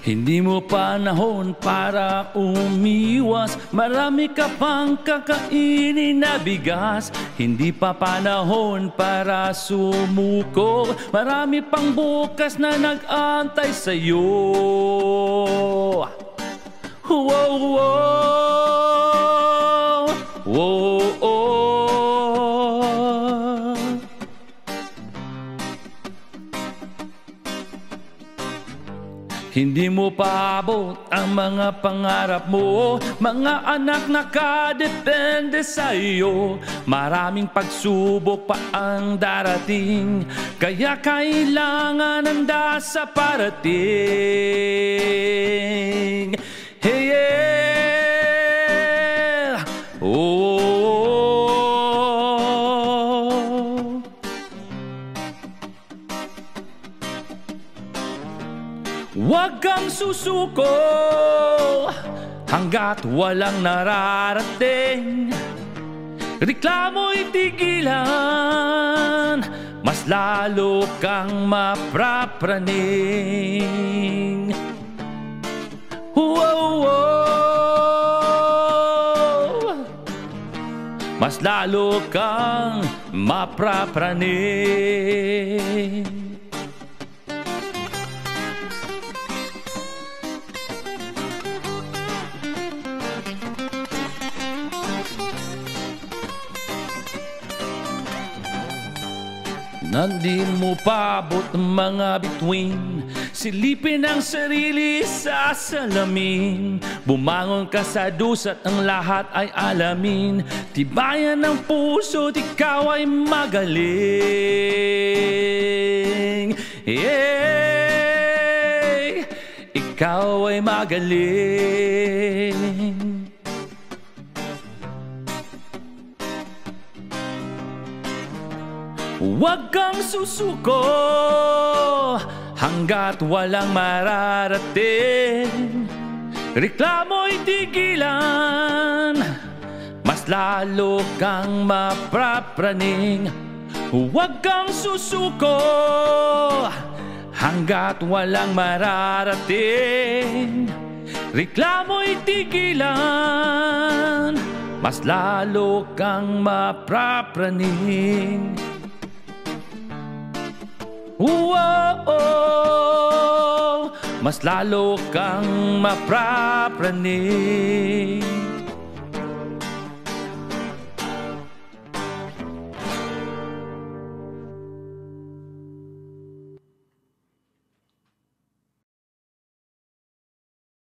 Hindi mo panahon para umiwas, marami ka pang kakainin na bigas. Hindi pa panahon para sumuko, marami pang bukas na nag-aantay sa'yo. Wow, wow, wow, oh. Hindi mo paabot ang mga pangarap mo, mga anak nakadepende sa iyo. Maraming pagsubok pa ang darating, kaya kailangan handa sa parating. Hey, yeah. Oh. Huwag kang susuko hanggat walang nararating. Reklamo'y tigilan, mas lalo kang maprapraning. Wow, wow. Mas lalo kang maprapraning. Nandi mo paabot ang mga bituin, silipin ang sarili sa salamin. Bumangon ka sa dusat, ang lahat ay alamin. Tibayan ng puso, ikaw ay magaling. Yeah, ikaw ay magaling. Huwag kang susuko hanggat walang mararating. Reklamo'y tigilan, mas lalo kang maprapraning. Huwag kang susuko hanggat walang mararating. Reklamo'y tigilan, mas lalo kang maprapraning. Wow, mas lalo kang maprapraning.